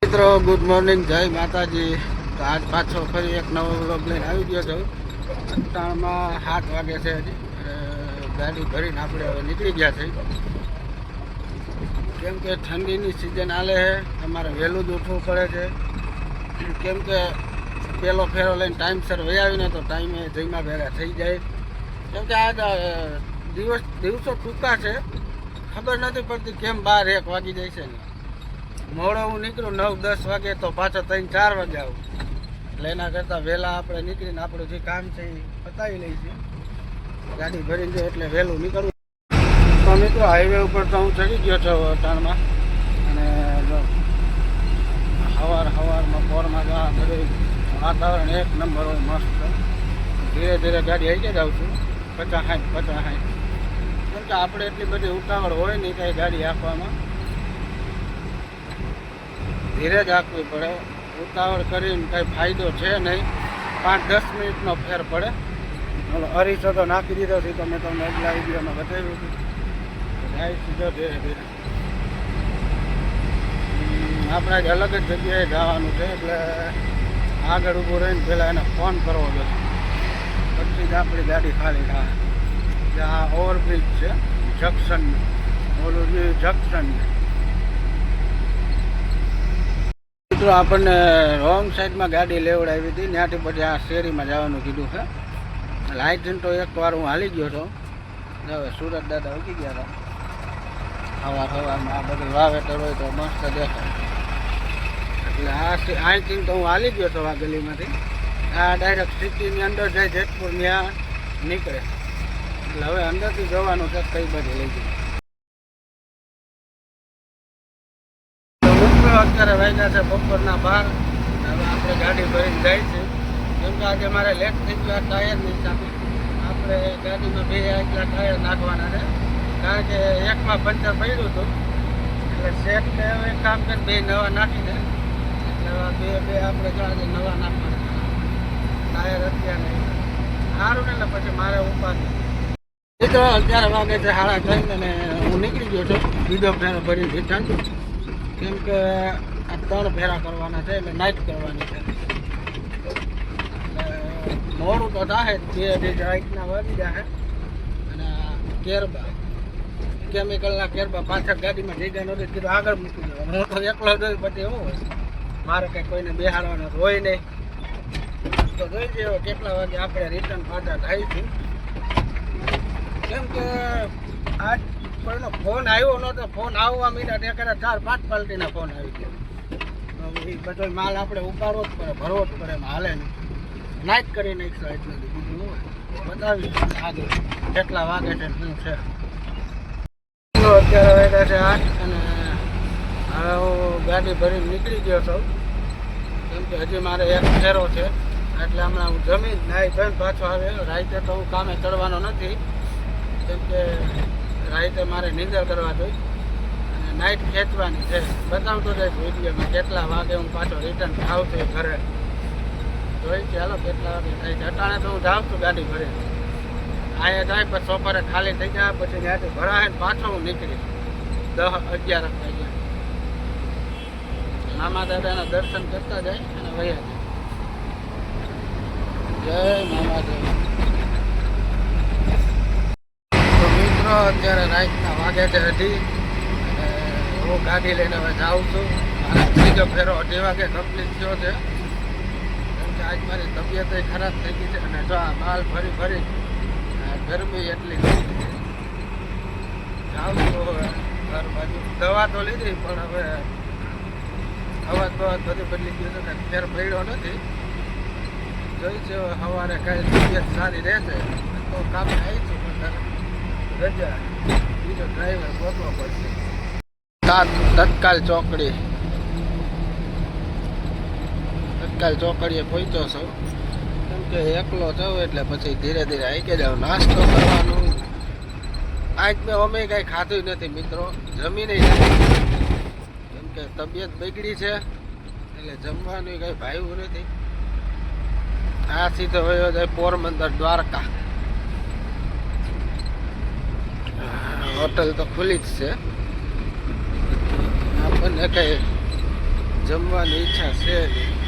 મિત્રો good morning, જય માતાજી. તો આજ પાછો ફરી એક નવો વ્લોગ લઈને આવી ગયો છું. અત્યારમાં 7 વાગે છે. હજી ગાડી ભરીને આપણે હવે નીકળી ગયા છે. કેમ કે ઠંડીની સિઝન આલે છે, અમારે વહેલું જ ઉઠવું પડે છે. કેમ કે પહેલો ફેરો લઈને ટાઈમસર વહી આવીને તો ટાઈમે જઈમાં ભેગા થઈ જાય. કેમ કે આજ દિવસો ટૂંકા છે, ખબર નથી પડતી કેમ 12-1 વાગી જાય છે ને. મોડો હું નીકળું 9-10 વાગે તો પાછો 3-4 વાગે આવું. એટલે એના કરતાં વહેલા આપણે નીકળીને આપણું જે કામ છે એ પતાવી લઈશું. ગાડી ભરીને જાય એટલે વહેલું નીકળવું. તો મિત્રો હાઈવે ઉપર તો હું ચડી ગયો છું અટાણમાં. અને સવારમાં પોરમાં બધું વાતાવરણ એક નંબર હોય, મસ્ત. ધીરે ધીરે ગાડી આવી જ આવું છું, 50-60. કેમ કે આપણે એટલી બધી ઉતાવળ હોય નહીં કાંઈ ગાડી આપવામાં. ધીરે જ આપવી પડે. ઉતાવળ કરીને કંઈ ફાયદો છે નહીં. 5-10 મિનિટનો ફેર પડે. અરીસો તો નાખી દીધો છે, તો મેં તમને આગલા વિડીયોમાં બતાવ્યું હતું. જાય સીધો ધીરે ધીરે. આપણે જ અલગ જ જગ્યાએ જવાનું છે, એટલે આગળ ઊભું રહીને પહેલાં એને ફોન કરવો જોઈએ, પછી જ આપણી ગાડી ખાલી થાય. જ્યાં ઓવરબ્રિજ છે જંક્શનનું, ઓલું જે જંક્શન છે. મિત્રો આપણને રોંગ સાઈડમાં ગાડી લેવડાવી હતી, ત્યાંથી પછી આ શેરીમાં જવાનું કીધું છે. લાઇટ તો એકવાર હું હાલી ગયો હતો. હવે સુરત દાદા ઉગી ગયા હતા. સવારમાં આ બધું વાવેતર હોય તો મસ્ત દેખાય. એટલે અહીંથી તો હું હાલી ગયો હતો આ ગલીમાંથી. આ ડાયરેક્ટ સિટીની અંદર જાય, જેતપુર ત્યાં નીકળે. એટલે હવે અંદરથી જવાનું છે કઈ બાજુ લઈ જાય. અત્યારે વાગ્યા છે બપોરના 12. હવે આપણે ગાડી ભરીને જાય છે. કેમ કે આજે મારે લેટ થઈ ગયું આ ટાયરની હિસાબે. આપણે ગાડીમાં 2 એટલા ટાયર નાખવાના છે, કારણ કે એકમાં પંચર પડ્યું હતું. એટલે સેટ હવે કામ કરી 2 નવા નાખી દે. એટલે બે આપણે આજે નવા નાખવાના ટાયર અત્યારે સારું ને. એટલે પછી મારે ઉપાડી મિત્રો 11 વાગે છે, 3:30, અને હું નીકળી ગયો છું બીજો ફેરો ભરી રિટર્ન. કેમ કે આ 3 ફેરા કરવાના છે, એટલે નાઇટ કરવાની છે. એટલે મોડું તો થાય, 2 રાઈટના વાગી જાય. અને કેરબા કેમિકલના કેરબા પાછળ ગાડીમાં જગ્યા નથી, કીધું આગળ મૂકી દેવાનું. હું તો એકલો જોઈ, પછી એવું હોય મારે કંઈ કોઈને બેહાડવાનો હોય નહીં. તો જોઈ જઈએ કેટલા વાગે આપણે રિટર્ન પાછા થઈશું. કેમ કે આજ કોઈનો ફોન આવ્યો નહોતો. ફોન આવવા મીડા તે કરે 4-5 પાર્ટીના ફોન આવી ગયા. એ બધો માલ આપણે ઉપાડવો જ પડે, ભરવો જ પડે, એમાં હાલે નહીં. નાઇટ કરી નાખીશું એટલું બીજું બતાવી આગળ કેટલા વાગે છે શું છે. અત્યારે વાગ્યા છે 8, અને હવે હું ગાડી ભરીને નીકળી ગયો છું. કેમ કે હજી મારે એક ફેરો છે, એટલે હમણાં હું જમીન નાઈ ધોઈને પાછો આવે. રાતે તો હું કામે ચડવાનો નથી, કેમ કે રાતે મારે નીંદર કરવા જોઈએ અને નાઇટ ખેંચવાની છે. બતાવતો જઈશ વિડીયોમાં કેટલા વાગે હું પાછો રિટર્ન થાઉં છું ઘરે. જોઈ છે હાલો કેટલા વાગે થાય છે. અટાણે તો હું જાઉં છું ગાડી ભરી, અહીંયા જાય પછી સવારે ખાલી થઈ જાય, પછી ત્યાંથી ભરાય ને પાછો હું નીકળી 10-11 વાગ્યા. મામા દાદાના દર્શન કરતા જાય અને વયા જાય. જય મામાદેવ. અત્યારે રાતના વાગે છે 2:30, અને હું ગાડી લઈને હવે જાઉં છું. અને બીજો ફેરો 2:00 વાગે કમ્પ્લીટ થયો છે. કેમ કે આજ મારી તબિયત ખરાબ થઈ ગઈ છે, અને જો આ બાલ ફરી ગરમી એટલી જાઉં છું હવે ઘર બાજુ. દવા તો લીધી, પણ હવે અવાજ બધું બદલી ગયું છે, ફેર પડ્યો નથી. જોઈ છે સવારે કાંઈ તબિયત સારી રહેશે તો કામે આવીશું. રજા બીજો ડ્રાઈવર ગોતવો પડશે. તત્કાલ ચોકડીએ પહોંચ્યો છું. કેમ કે એકલો જાઉં એટલે પછી ધીરે ધીરે આવી જાઉં. નાસ્તો કરવાનું આજ મેં અમે કાંઈ ખાધું નથી મિત્રો, જમીને નથી. કેમ કે તબિયત બગડી છે, એટલે જમવાનું કાંઈ ભાવ્યું નથી. આ સીધો વયો જાય પોરબંદર, દ્વારકા. હોટલ તો ખુલ્લી જ છે, આપણને કંઈ જમવાની ઈચ્છા છે નહીં.